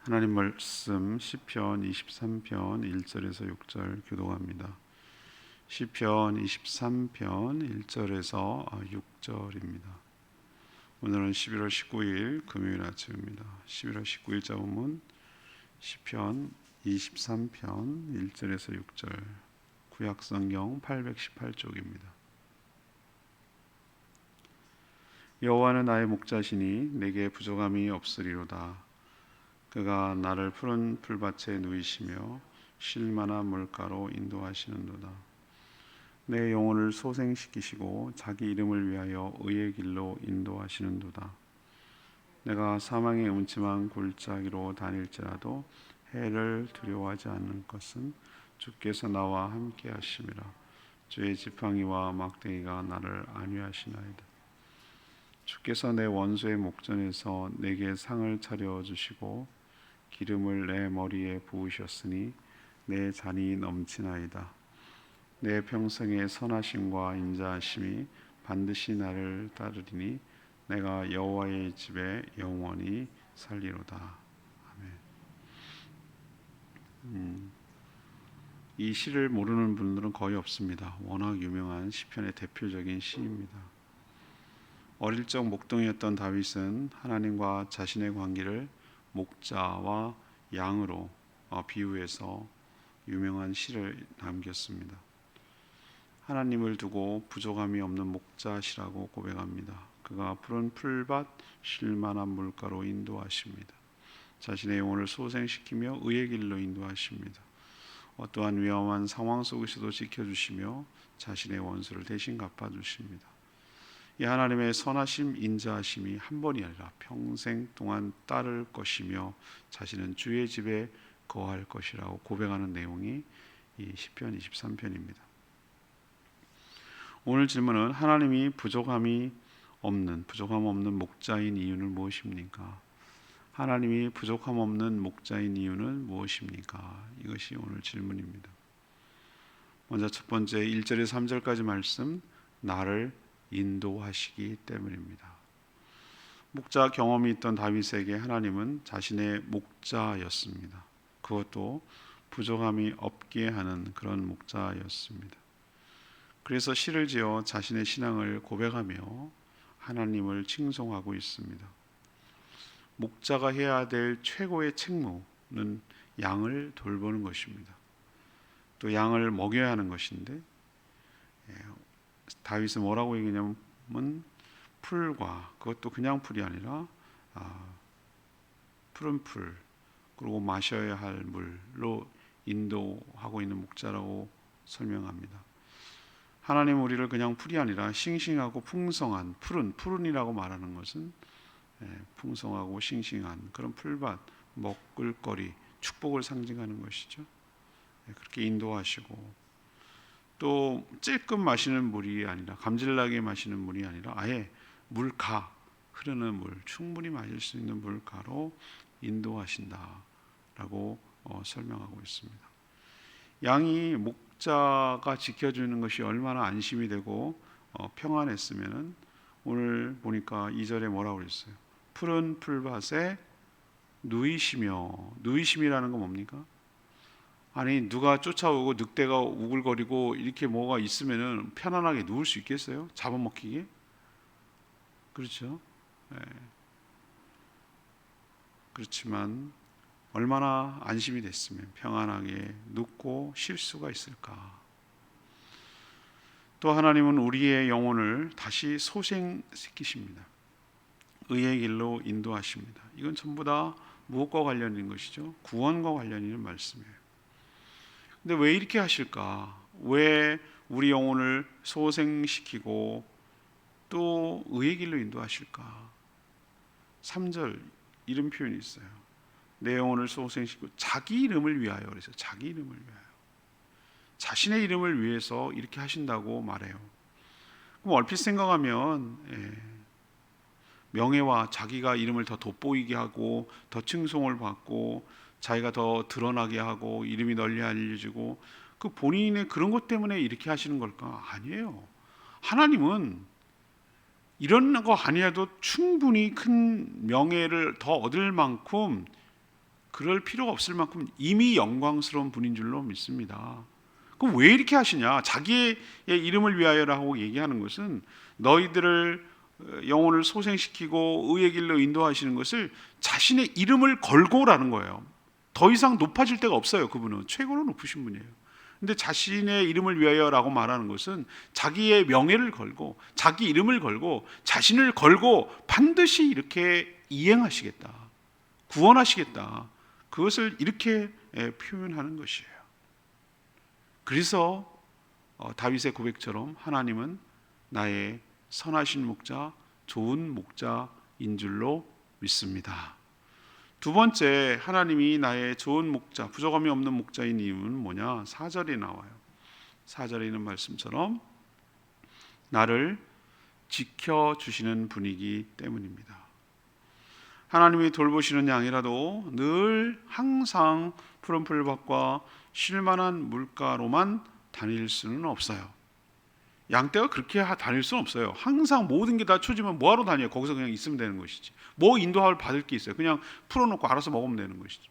하나님 말씀 시편 23편 1절에서 6절 교독합니다. 시편 23편 1절에서 6절입니다. 오늘은 11월 19일 금요일 아침입니다. 11월 19일 자음은 시편 23편 1절에서 6절, 구약성경 818쪽입니다. 여호와는 나의 목자시니 내게 부족함이 없으리로다. 그가 나를 푸른 풀밭에 누이시며 쉴 만한 물가로 인도하시는도다. 내 영혼을 소생시키시고 자기 이름을 위하여 의의 길로 인도하시는도다. 내가 사망의 음침한 골짜기로 다닐지라도 해를 두려워하지 않는 것은 주께서 나와 함께 하심이라. 주의 지팡이와 막대기가 나를 안위하시나이다. 주께서 내 원수의 목전에서 내게 상을 차려주시고 기름을 내 머리에 부으셨으니 내 잔이 넘치나이다. 내 평생의 선하심과 인자하심이 반드시 나를 따르리니 내가 여호와의 집에 영원히 살리로다. 아멘. 이 시를 모르는 분들은 거의 없습니다. 워낙 유명한 시편의 대표적인 시입니다. 어릴 적 목동이었던 다윗은 하나님과 자신의 관계를 목자와 양으로 비유해서 유명한 시를 남겼습니다. 하나님을 두고 부족함이 없는 목자시라고 고백합니다. 그가 푸른 풀밭 쉴 만한 물가로 인도하십니다. 자신의 영혼을 소생시키며 의의 길로 인도하십니다. 어떠한 위험한 상황 속에서도 지켜주시며 자신의 원수를 대신 갚아주십니다. 이 하나님의 선하심, 인자하심이 한 번이 아니라 평생 동안 따를 것이며 자신은 주의 집에 거할 것이라고 고백하는 내용이 이 시편 23편입니다. 오늘 질문은 하나님이 부족함 없는 목자인 이유는 무엇입니까? 하나님이 부족함 없는 목자인 이유는 무엇입니까? 이것이 오늘 질문입니다. 먼저 첫 번째 1절에서 3절까지 말씀, 나를 인도하시기 때문입니다. 목자 경험이 있던 다윗에게 하나님은 자신의 목자였습니다. 그것도 부족함이 없게 하는 그런 목자였습니다. 그래서 시를 지어 자신의 신앙을 고백하며 하나님을 칭송하고 있습니다. 목자가 해야 될 최고의 책무는 양을 돌보는 것입니다. 또 양을 먹여야 하는 것인데 다윗은 뭐라고 얘기냐면 풀과, 그것도 그냥 풀이 아니라 푸른 풀, 그리고 마셔야 할 물로 인도하고 있는 목자라고 설명합니다. 하나님 우리를 그냥 풀이 아니라 싱싱하고 풍성한 푸른이라고 말하는 것은 풍성하고 싱싱한 그런 풀밭, 먹을거리, 축복을 상징하는 것이죠. 그렇게 인도하시고, 또 찔끔 마시는 물이 아니라, 감질나게 마시는 물이 아니라 아예 물가, 흐르는 물, 충분히 마실 수 있는 물가로 인도하신다라고 설명하고 있습니다. 양이 목자가 지켜주는 것이 얼마나 안심이 되고 평안했으면은 오늘 보니까 2절에 뭐라고 그랬어요? 푸른 풀밭에 누이심이라는 건 뭡니까? 아니, 누가 쫓아오고 늑대가 우글거리고 이렇게 뭐가 있으면은 편안하게 누울 수 있겠어요? 잡아먹히게? 그렇죠? 네. 그렇지만 얼마나 안심이 됐으면 평안하게 눕고 쉴 수가 있을까? 또 하나님은 우리의 영혼을 다시 소생시키십니다. 의의 길로 인도하십니다. 이건 전부 다 무엇과 관련 있는 것이죠? 구원과 관련 있는 말씀이에요. 근데 왜 이렇게 하실까? 왜 우리 영혼을 소생시키고 또 의의 길로 인도하실까? 3절 이런 표현이 있어요. 내 영혼을 소생시키고 자기 이름을 위하여. 그래서 자기 이름을 위하여, 자신의 이름을 위해서 이렇게 하신다고 말해요. 그럼 얼핏 생각하면 명예와 자기가 이름을 더 돋보이게 하고 더 칭송을 받고 자기가 더 드러나게 하고 이름이 널리 알려지고, 그 본인의 그런 것 때문에 이렇게 하시는 걸까? 아니에요. 하나님은 이런 거 아니어도 충분히 큰 명예를 더 얻을 만큼 그럴 필요가 없을 만큼 이미 영광스러운 분인 줄로 믿습니다. 그럼 왜 이렇게 하시냐? 자기의 이름을 위하여라고 얘기하는 것은 너희들을 영혼을 소생시키고 의의 길로 인도하시는 것을 자신의 이름을 걸고라는 거예요. 더 이상 높아질 데가 없어요. 그분은 최고로 높으신 분이에요. 근데 자신의 이름을 위하여라고 말하는 것은 자기의 명예를 걸고 자기 이름을 걸고 자신을 걸고 반드시 이렇게 이행하시겠다, 구원하시겠다, 그것을 이렇게 표현하는 것이에요. 그래서 다윗의 고백처럼 하나님은 나의 선하신 목자, 좋은 목자인 줄로 믿습니다. 두 번째, 하나님이 나의 좋은 목자, 부족함이 없는 목자인 이유는 뭐냐? 4절에 나와요. 4절에 있는 말씀처럼 나를 지켜주시는 분이기 때문입니다. 하나님이 돌보시는 양이라도 늘 항상 푸른 풀밭과 쉴만한 물가로만 다닐 수는 없어요. 양떼가 그렇게 다닐 수는 없어요. 항상 모든 게 다 초지면 뭐하러 다녀요? 거기서 그냥 있으면 되는 것이지. 뭐 인도할 받을 게 있어요? 그냥 풀어놓고 알아서 먹으면 되는 것이지.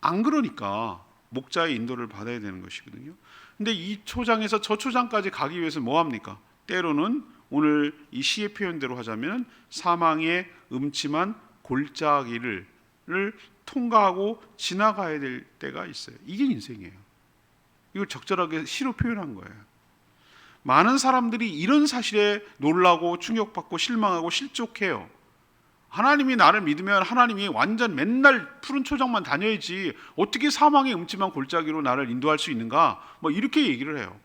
안 그러니까 목자의 인도를 받아야 되는 것이거든요. 근데 이 초장에서 저 초장까지 가기 위해서 뭐 합니까? 때로는 오늘 이 시의 표현대로 하자면 사망의 음침한 골짜기를 통과하고 지나가야 될 때가 있어요. 이게 인생이에요. 이걸 적절하게 시로 표현한 거예요. 많은 사람들이 이런 사실에 놀라고 충격받고 실망하고 실족해요. 하나님이 나를 믿으면 하나님이 완전 맨날 푸른 초장만 다녀야지 어떻게 사망의 음침한 골짜기로 나를 인도할 수 있는가? 뭐 이렇게 얘기를 해요.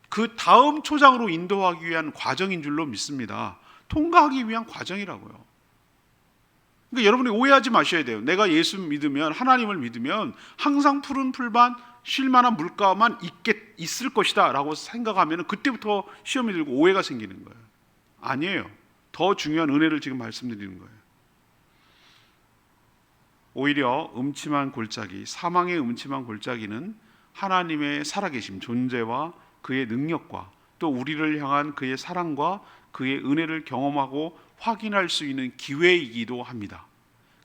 그 다음 초장으로 인도하기 위한 과정인 줄로 믿습니다. 통과하기 위한 과정이라고요. 그러니까 여러분이 오해하지 마셔야 돼요. 내가 예수 믿으면, 하나님을 믿으면 항상 푸른 풀밭, 쉴만한 물가만 있을 것이다 라고 생각하면 그때부터 시험이 들고 오해가 생기는 거예요. 아니에요. 더 중요한 은혜를 지금 말씀드리는 거예요. 오히려 음침한 골짜기, 사망의 음침한 골짜기는 하나님의 살아계심, 존재와 그의 능력과 또 우리를 향한 그의 사랑과 그의 은혜를 경험하고 확인할 수 있는 기회이기도 합니다.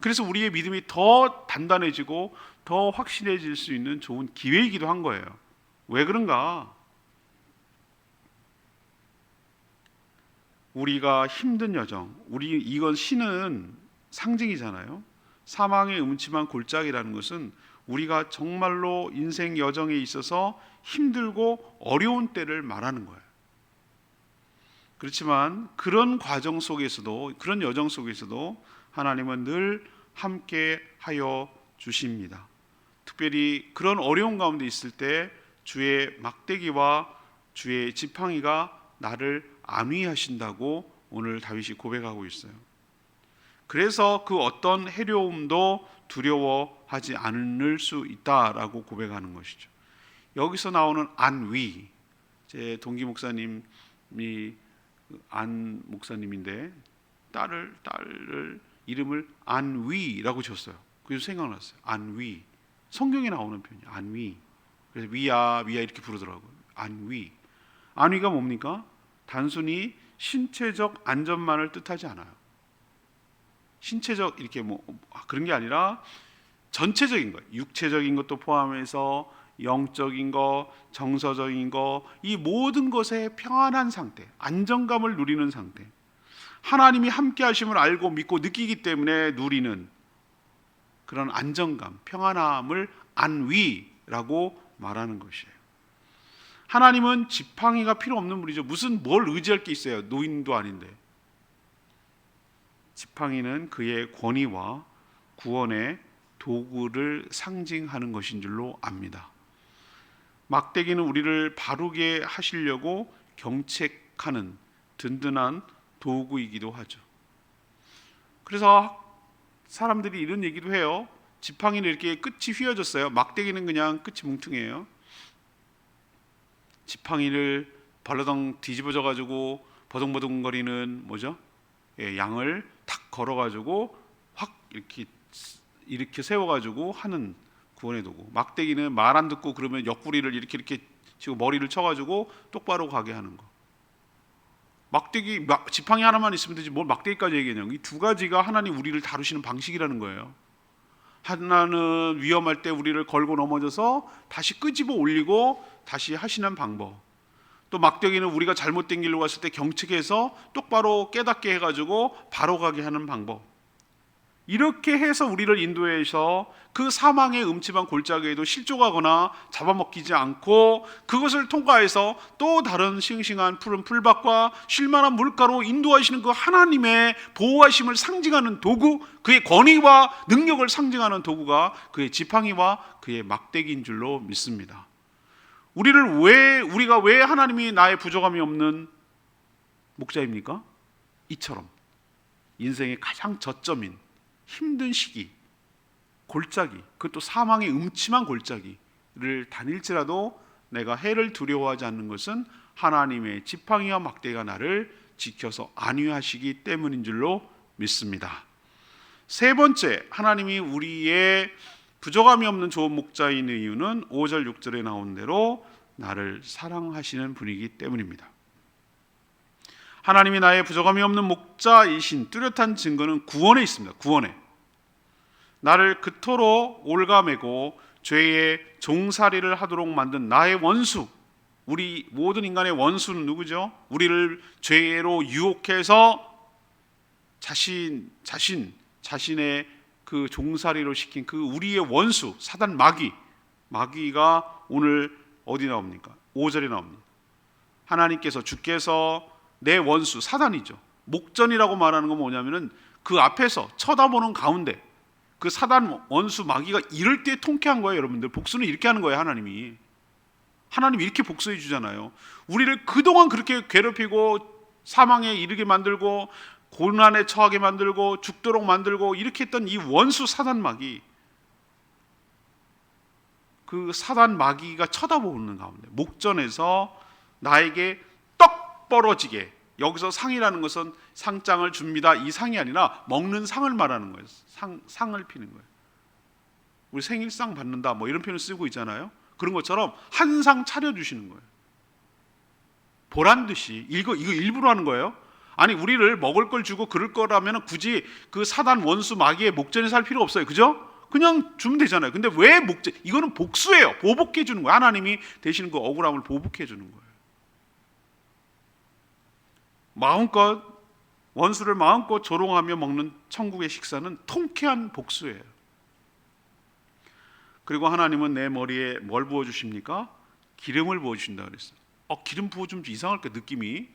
그래서 우리의 믿음이 더 단단해지고 더 확실해질 수 있는 좋은 기회이기도 한 거예요. 왜 그런가? 우리가 힘든 여정, 이건 신은 상징이잖아요. 사망의 음침한 골짜기라는 것은 우리가 정말로 인생 여정에 있어서 힘들고 어려운 때를 말하는 거예요. 그렇지만 그런 과정 속에서도, 그런 여정 속에서도 하나님은 늘 함께 하여 주십니다. 특별히 그런 어려운 가운데 있을 때 주의 막대기와 주의 지팡이가 나를 안위하신다고 오늘 다윗이 고백하고 있어요. 그래서 그 어떤 해로움도 두려워하지 않을 수 있다라고 고백하는 것이죠. 여기서 나오는 안위, 제 동기 목사님이 안 목사님인데 딸을 이름을 안위라고 줬어요. 그래서 생각났어요. 안위. 성경에 나오는 표현이 안위. 그래서 위야 이렇게 부르더라고요. 안위. 안위가 뭡니까? 단순히 신체적 안전만을 뜻하지 않아요. 신체적 이렇게 그런 게 아니라 전체적인 것, 육체적인 것도 포함해서 영적인 것, 정서적인 것, 이 모든 것에 평안한 상태, 안정감을 누리는 상태. 하나님이 함께 하심을 알고 믿고 느끼기 때문에 누리는 그런 안정감, 평안함을 안위라고 말하는 것이에요. 하나님은 지팡이가 필요 없는 분이죠. 무슨 뭘 의지할 게 있어요. 노인도 아닌데. 지팡이는 그의 권위와 구원의 도구를 상징하는 것인 줄로 압니다. 막대기는 우리를 바르게 하시려고 경책하는 든든한 도구이기도 하죠. 그래서 사람들이 이런 얘기도 해요. 지팡이는 이렇게 끝이 휘어졌어요. 막대기는 그냥 끝이 뭉퉁해요. 지팡이를 벌러덩 뒤집어져 가지고 버둥버둥거리는 뭐죠? 양을 탁 걸어 가지고 확 이렇게 세워 가지고 하는 구원의 도구. 막대기는 말 안 듣고 그러면 옆구리를 이렇게 치고 머리를 쳐 가지고 똑바로 가게 하는 거. 막대기, 지팡이 하나만 있으면 되지 뭘 막대기까지 얘기하냐고. 이 두 가지가 하나님 우리를 다루시는 방식이라는 거예요. 하나는 위험할 때 우리를 걸고 넘어져서 다시 끄집어 올리고 다시 하시는 방법, 또 막대기는 우리가 잘못된 길로 갔을 때 경측해서 똑바로 깨닫게 해가지고 바로 가게 하는 방법, 이렇게 해서 우리를 인도해서 그 사망의 음침한 골짜기에도 실족하거나 잡아먹히지 않고 그것을 통과해서 또 다른 싱싱한 푸른 풀밭과 쉴만한 물가로 인도하시는 그 하나님의 보호하심을 상징하는 도구, 그의 권위와 능력을 상징하는 도구가 그의 지팡이와 그의 막대기인 줄로 믿습니다. 우리가 왜 하나님이 나의 부족함이 없는 목자입니까? 이처럼 인생의 가장 저점인 힘든 시기, 골짜기, 그것도 사망의 음침한 골짜기를 다닐지라도 내가 해를 두려워하지 않는 것은 하나님의 지팡이와 막대기가 나를 지켜서 안위하시기 때문인 줄로 믿습니다. 세 번째, 하나님이 우리의 부족함이 없는 좋은 목자인 이유는 5절 6절에 나온 대로 나를 사랑하시는 분이기 때문입니다. 하나님이 나의 부족함이 없는 목자이신 뚜렷한 증거는 구원에 있습니다. 구원에. 나를 그토록 올가매고 죄의 종살이를 하도록 만든 나의 원수, 우리 모든 인간의 원수는 누구죠? 우리를 죄로 유혹해서 자신의 그 종살이로 시킨 그 우리의 원수 사단 마귀가 오늘 어디 나옵니까? 5절에 나옵니다. 하나님께서, 주께서 내 원수 사단이죠. 목전이라고 말하는 건 뭐냐면은 그 앞에서 쳐다보는 가운데 그 사단 원수 마귀가 이럴 때 통쾌한 거예요. 여러분들, 복수는 이렇게 하는 거예요. 하나님이 이렇게 복수해 주잖아요. 우리를 그동안 그렇게 괴롭히고 사망에 이르게 만들고 고난에 처하게 만들고 죽도록 만들고 이렇게 했던 이 원수 사단 마귀, 그 사단 마귀가 쳐다보는 가운데 목전에서 나에게 떡 벌어지게, 여기서 상이라는 것은 상장을 줍니다, 이 상이 아니라 먹는 상을 말하는 거예요. 상을 피는 거예요. 우리 생일상 받는다 뭐 이런 표현을 쓰고 있잖아요. 그런 것처럼 한 상 차려주시는 거예요. 보란 듯이. 이거 일부러 하는 거예요. 아니, 우리를 먹을 걸 주고 그럴 거라면 굳이 그 사단 원수 마귀의 목전에 살 필요 없어요. 그죠? 그냥 주면 되잖아요. 근데 왜 목전? 이거는 복수예요. 보복해 주는 거예요. 하나님이 대신 그 억울함을 보복해 주는 거예요. 원수를 마음껏 조롱하며 먹는 천국의 식사는 통쾌한 복수예요. 그리고 하나님은 내 머리에 뭘 부어주십니까? 기름을 부어주신다 그랬어요. 기름 부어주면 이상할까, 느낌이.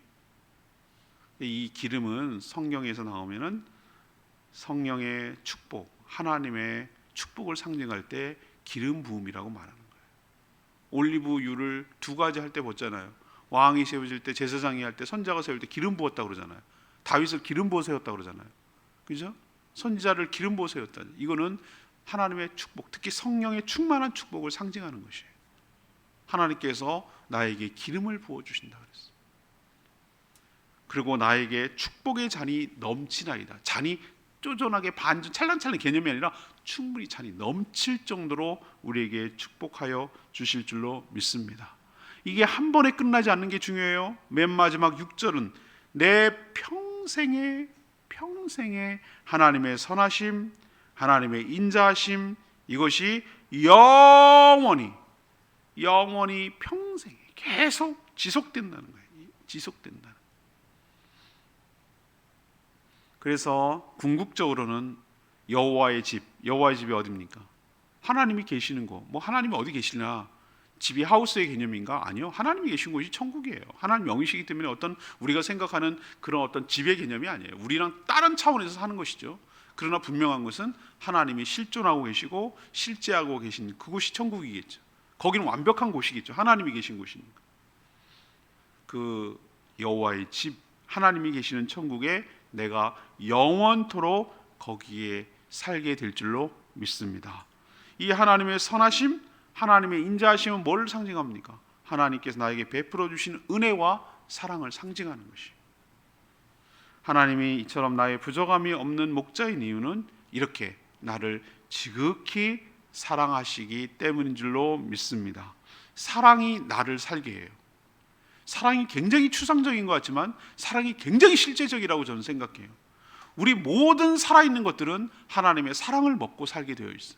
이 기름은 성경에서 나오면은 성령의 축복, 하나님의 축복을 상징할 때 기름 부음이라고 말하는 거예요. 올리브유를 두 가지 할 때 봤잖아요. 왕이 세워질 때, 제사장이 할 때, 선자가 세울 때 기름 부었다고 그러잖아요. 다윗을 기름 부어 세웠다고 그러잖아요. 그죠? 선지자를 기름 부어 세웠다. 이거는 하나님의 축복, 특히 성령의 충만한 축복을 상징하는 것이에요. 하나님께서 나에게 기름을 부어 주신다 그랬어요. 그리고 나에게 축복의 잔이 넘치나이다. 잔이 쪼잔하게 반전 찰랑찰랑 개념이 아니라 충분히 잔이 넘칠 정도로 우리에게 축복하여 주실 줄로 믿습니다. 이게 한 번에 끝나지 않는 게 중요해요. 맨 마지막 6절은 내 평생에 하나님의 선하심, 하나님의 인자하심, 이것이 영원히 평생에 계속 지속된다는 거예요. 지속된다. 그래서 궁극적으로는 여호와의 집이 어디입니까? 하나님이 계시는 거. 뭐 하나님이 어디 계시나? 집이 하우스의 개념인가? 아니요. 하나님이 계신 곳이 천국이에요. 하나님 영이시기 때문에 어떤 우리가 생각하는 그런 어떤 집의 개념이 아니에요. 우리랑 다른 차원에서 사는 것이죠. 그러나 분명한 것은 하나님이 실존하고 계시고 실제하고 계신 그곳이 천국이겠죠. 거기는 완벽한 곳이겠죠. 하나님이 계신 곳이니까. 그 여호와의 집, 하나님이 계시는 천국에 내가 영원토록 거기에 살게 될 줄로 믿습니다. 이 하나님의 선하심, 하나님의 인자하심은 뭘 상징합니까? 하나님께서 나에게 베풀어 주신 은혜와 사랑을 상징하는 것이에요. 하나님이 이처럼 나의 부족함이 없는 목자인 이유는 이렇게 나를 지극히 사랑하시기 때문인 줄로 믿습니다. 사랑이 나를 살게 해요. 사랑이 굉장히 추상적인 것 같지만 사랑이 굉장히 실제적이라고 저는 생각해요. 우리 모든 살아있는 것들은 하나님의 사랑을 먹고 살게 되어 있어요.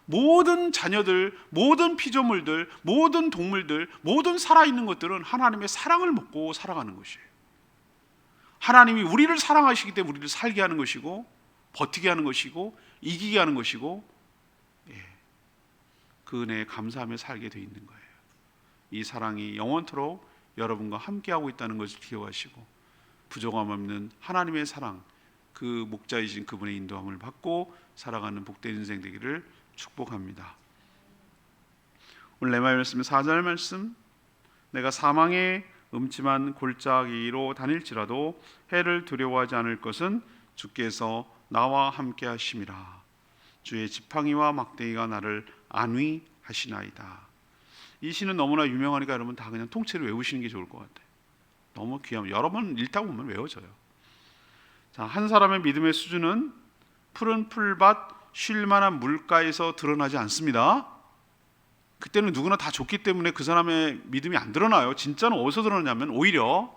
모든 자녀들, 모든 피조물들, 모든 동물들, 모든 살아있는 것들은 하나님의 사랑을 먹고 살아가는 것이에요. 하나님이 우리를 사랑하시기 때문에 우리를 살게 하는 것이고, 버티게 하는 것이고, 이기게 하는 것이고, 그 은혜에 감사하며 살게 돼 있는 거예요. 이 사랑이 영원토록 여러분과 함께하고 있다는 것을 기억하시고, 부족함 없는 하나님의 사랑, 그 목자이신 그분의 인도함을 받고 살아가는 복된 인생 되기를 축복합니다. 오늘 내 말씀 4절 말씀, 내가 사망의 음침한 골짜기로 다닐지라도 해를 두려워하지 않을 것은 주께서 나와 함께 하심이라. 주의 지팡이와 막대기가 나를 안위하시나이다. 이 시는 너무나 유명하니까 여러분 다 그냥 통째로 외우시는 게 좋을 것 같아요. 너무 귀하면 여러 번 읽다 보면 외워져요. 자, 한 사람의 믿음의 수준은 푸른 풀밭 쉴 만한 물가에서 드러나지 않습니다. 그때는 누구나 다 좋기 때문에 그 사람의 믿음이 안 드러나요. 진짜는 어디서 드러나냐면 오히려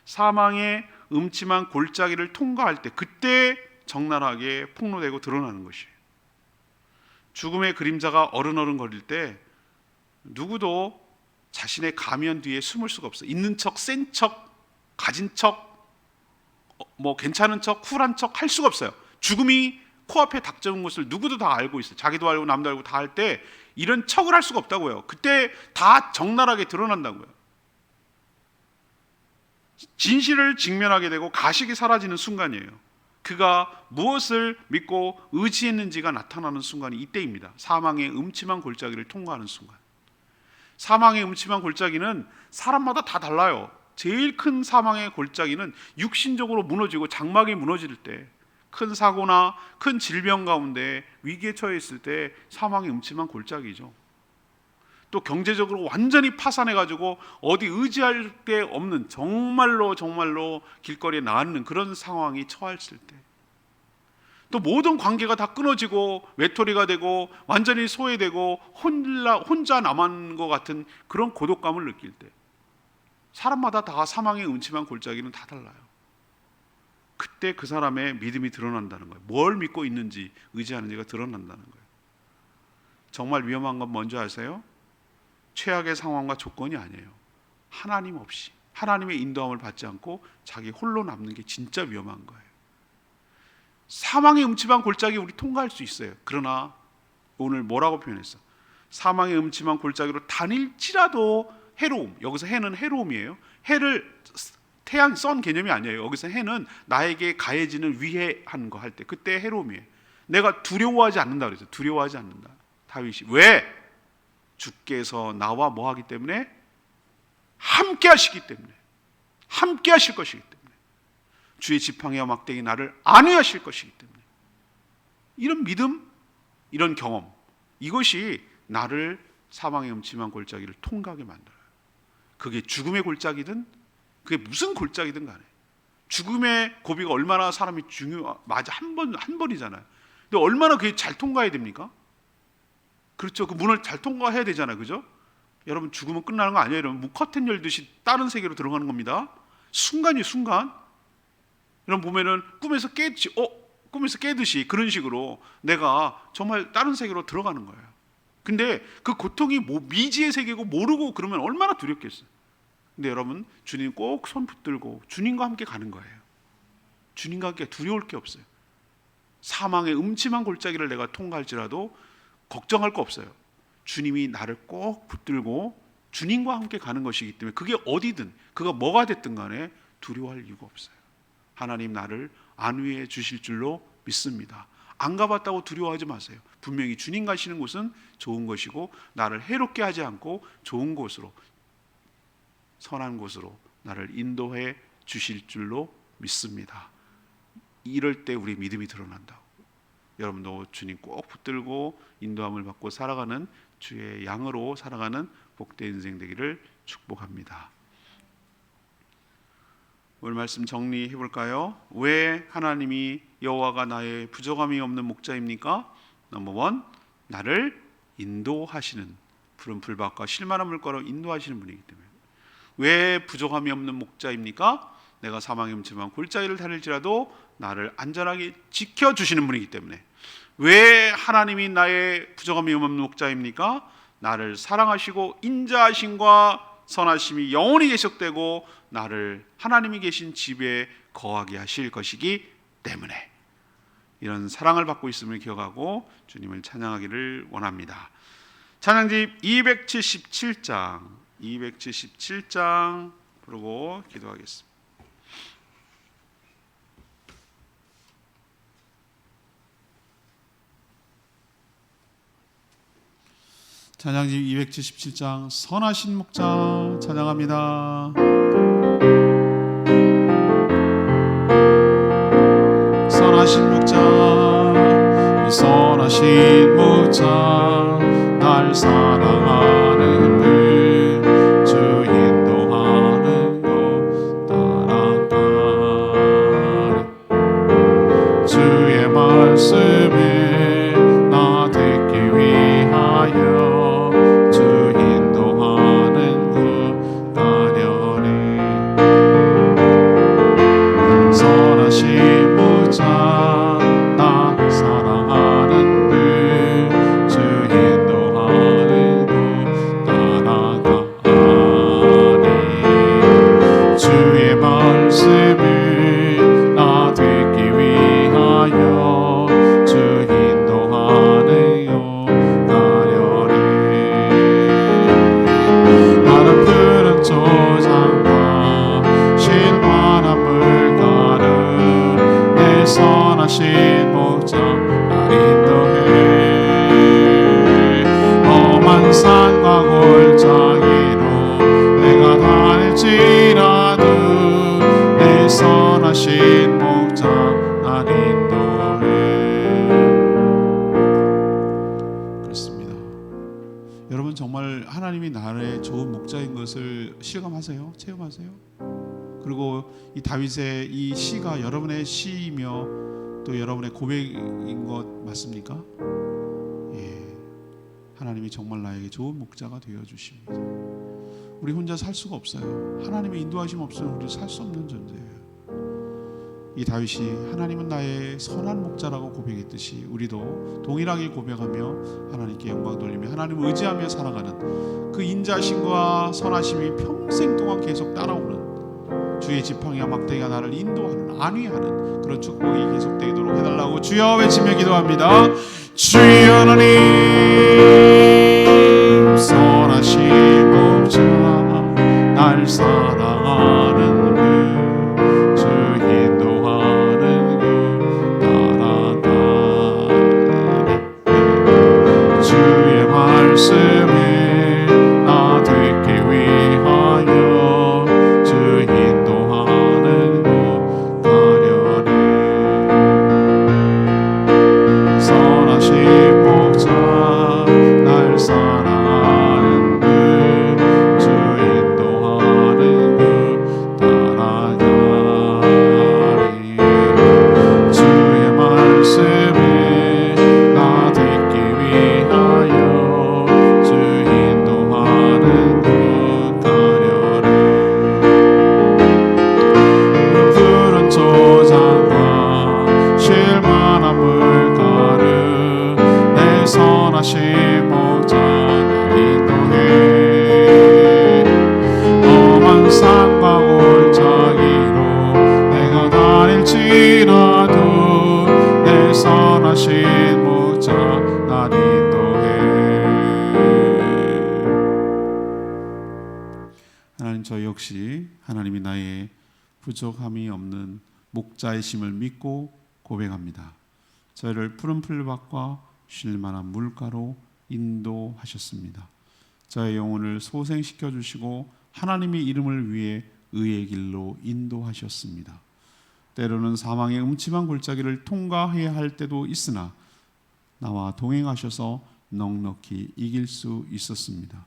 사망의 음침한 골짜기를 통과할 때, 그때 적나라하게 폭로되고 드러나는 것이에요. 죽음의 그림자가 어른어른거릴 때 누구도 자신의 가면 뒤에 숨을 수가 없어요. 있는 척, 센 척, 가진 척, 뭐 괜찮은 척, 쿨한 척 할 수가 없어요. 죽음이 코앞에 닥쳐온 것을 누구도 다 알고 있어요. 자기도 알고 남도 알고 다 할 때 이런 척을 할 수가 없다고요. 그때 다 적나라하게 드러난다고요. 진실을 직면하게 되고 가식이 사라지는 순간이에요. 그가 무엇을 믿고 의지했는지가 나타나는 순간이 이때입니다. 사망의 음침한 골짜기를 통과하는 순간. 사망의 음침한 골짜기는 사람마다 다 달라요. 제일 큰 사망의 골짜기는 육신적으로 무너지고 장막이 무너질 때, 큰 사고나 큰 질병 가운데 위기에 처해 있을 때 사망의 음침한 골짜기죠. 또 경제적으로 완전히 파산해가지고 어디 의지할 데 없는, 정말로 길거리에 나앉는 그런 상황이 처했을 때, 또 모든 관계가 다 끊어지고 외톨이가 되고 완전히 소외되고 혼자 남은 것 같은 그런 고독감을 느낄 때, 사람마다 다 사망의 음침한 골짜기는 다 달라요. 그때 그 사람의 믿음이 드러난다는 거예요. 뭘 믿고 있는지, 의지하는지가 드러난다는 거예요. 정말 위험한 건 뭔지 아세요? 최악의 상황과 조건이 아니에요. 하나님 없이, 하나님의 인도함을 받지 않고 자기 홀로 남는 게 진짜 위험한 거예요. 사망의 음침한 골짜기 우리 통과할 수 있어요. 그러나 오늘 뭐라고 표현했어? 사망의 음침한 골짜기로 다닐지라도 해로움. 여기서 해는 해로움이에요. 해를 태양, 선 개념이 아니에요. 여기서 해는 나에게 가해지는 위해한 거 할 때, 그때 해로움이에요. 내가 두려워하지 않는다 그랬어요. 두려워하지 않는다. 다윗이 왜? 주께서 나와 뭐 하기 때문에? 함께 하시기 때문에, 함께 하실 것이기 때문에, 주의 지팡이와 막대기 나를 안위하실 것이기 때문에, 이런 믿음, 이런 경험, 이것이 나를 사망의 음침한 골짜기를 통과하게 만들어요. 그게 죽음의 골짜기든 그게 무슨 골짜기든 간에, 죽음의 고비가 얼마나 사람이 맞아, 한 번이잖아요. 근데 얼마나 그게 잘 통과해야 됩니까? 그렇죠. 그 문을 잘 통과해야 되잖아요. 그죠? 여러분, 죽으면 끝나는 거 아니에요. 여러분, 커튼 열듯이 다른 세계로 들어가는 겁니다. 순간이 순간. 여러분 보면은 꿈에서 깨듯이 그런 식으로 내가 정말 다른 세계로 들어가는 거예요. 근데 그 고통이 미지의 세계고 모르고 그러면 얼마나 두렵겠어요. 근데 여러분, 주님 꼭 손 붙들고 주님과 함께 가는 거예요. 주님과 함께 두려울 게 없어요. 사망의 음침한 골짜기를 내가 통과할지라도 걱정할 거 없어요. 주님이 나를 꼭 붙들고 주님과 함께 가는 것이기 때문에, 그게 어디든 그가 뭐가 됐든 간에 두려워할 이유가 없어요. 하나님 나를 안위해 주실 줄로 믿습니다. 안 가봤다고 두려워하지 마세요. 분명히 주님 가시는 곳은 좋은 것이고, 나를 해롭게 하지 않고 좋은 곳으로, 선한 곳으로 나를 인도해 주실 줄로 믿습니다. 이럴 때 우리 믿음이 드러난다고. 여러분도 주님 꼭 붙들고 인도함을 받고 살아가는 주의 양으로 살아가는 복된 인생 되기를 축복합니다. 오늘 말씀 정리해 볼까요? 왜 하나님이 여호와가 나의 부족함이 없는 목자입니까? 넘버 1, 나를 인도하시는, 푸른 풀밭과 쉴만한 물가로 인도하시는 분이기 때문에. 왜 부족함이 없는 목자입니까? 내가 사망의 음침한 골짜기를 다닐지라도 나를 안전하게 지켜주시는 분이기 때문에. 왜 하나님이 나의 부족함이 없는 목자입니까? 나를 사랑하시고 인자하심과 선하심이 영원히 계속되고 나를 하나님이 계신 집에 거하게 하실 것이기 때문에, 이런 사랑을 받고 있음을 기억하고 주님을 찬양하기를 원합니다. 찬양집 277장 부르고 기도하겠습니다. 찬양집 277장 선하신 목자 찬양합니다. 선하신 목자, 선하신 목자, 날 사랑하는 분, 주 인도하는 곳 따라가리. 주의 말씀을 나 듣기 위하여 주 인도하는 곳 가려니. 선하신 목자, 나 사랑하는 분, 주 인도하는 곳 따라가리. 주의 말씀을 나 듣기 위하여 주 인도하는 곳 가려니. 나는 푸른 초장과 신만한 물가를 내 선하신 목자 날 인도해. 험한 산과 골짜기로 내가 다닐지라도 내 선하신 목자 날 인도해. 그렇습니다. 여러분, 정말 하나님이 나의 좋은 목자인 것을 실감하세요? 체험하세요? 그리고 이 다윗의 이 시가 여러분의 시이며 또 여러분의 고백인 것 맞습니까? 예, 하나님이 정말 나에게 좋은 목자가 되어 주십니다. 우리 혼자 살 수가 없어요. 하나님의 인도하심 없으면 우리 살 수 없는 존재예요. 이 다윗이 하나님은 나의 선한 목자라고 고백했듯이 우리도 동일하게 고백하며 하나님께 영광 돌리며 하나님을 의지하며 살아가는 그 인자심과 선하심이 평생 동안 계속 따라오는, 주의 지팡이와 막대기가 나를 인도하는, 안위하는 그런 축복이 계속되도록 해달라고 주여 외치며 기도합니다. 주여 하나님, 선하신 목자, 날 사랑하는 분, 주 인도하는 분 따라가리. 주의 말씀을 나 듣기 위하여 주 인도하는 곳 가려니. 선하신 목자, 날 사랑하는 분, 주 인도하는 곳 따라가리. 주의 말씀을 나 듣기 위하여 주 인도하는 곳 가려니. 푸른 초장과 쉴만한 물가를 내 선하신 목자 날 인도해. 험한 산과 골짜기로 내가 다닐지라도 내 선하신 목자 날 인도해. 하나님, 저 역시 하나님이 나의 부족함이 없는 목자이심을 믿고 고백합니다. 저희를 푸른 풀밭과 쉴만한 물가로 인도하셨습니다. 저의 영혼을 소생시켜 주시고 하나님의 이름을 위해 의의 길로 인도하셨습니다. 때로는 사망의 음침한 골짜기를 통과해야 할 때도 있으나 나와 동행하셔서 넉넉히 이길 수 있었습니다.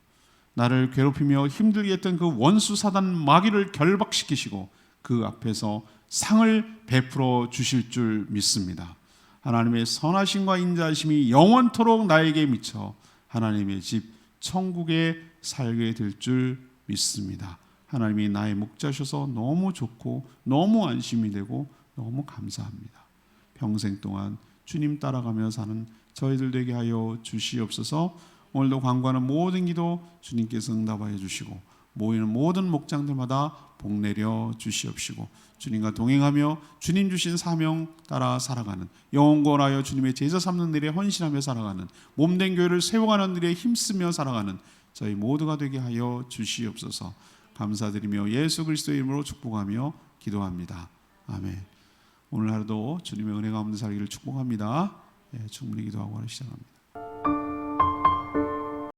나를 괴롭히며 힘들게 했던 그 원수 사단 마귀를 결박시키시고 그 앞에서 상을 베풀어 주실 줄 믿습니다. 하나님의 선하심과 인자하심이 영원토록 나에게 미쳐 하나님의 집 천국에 살게 될 줄 믿습니다. 하나님이 나의 목자셔서 너무 좋고 너무 안심이 되고 너무 감사합니다. 평생 동안 주님 따라가며 사는 저희들 되게 하여 주시옵소서. 오늘도 간구하는 모든 기도 주님께서 응답하여 주시고 모이는 모든 목장들마다 복 내려 주시옵시고 주님과 동행하며 주님 주신 사명 따라 살아가는 영원하여 주님의 제자 삼는 일에 헌신하며 살아가는 몸된 교회를 세워가는 일에 힘쓰며 살아가는 저희 모두가 되게 하여 주시옵소서. 감사드리며 예수 그리스도의 이름으로 축복하며 기도합니다. 아멘. 오늘 하루도 주님의 은혜 가운데 살기를 축복합니다. 충분히 기도하고 시작합니다.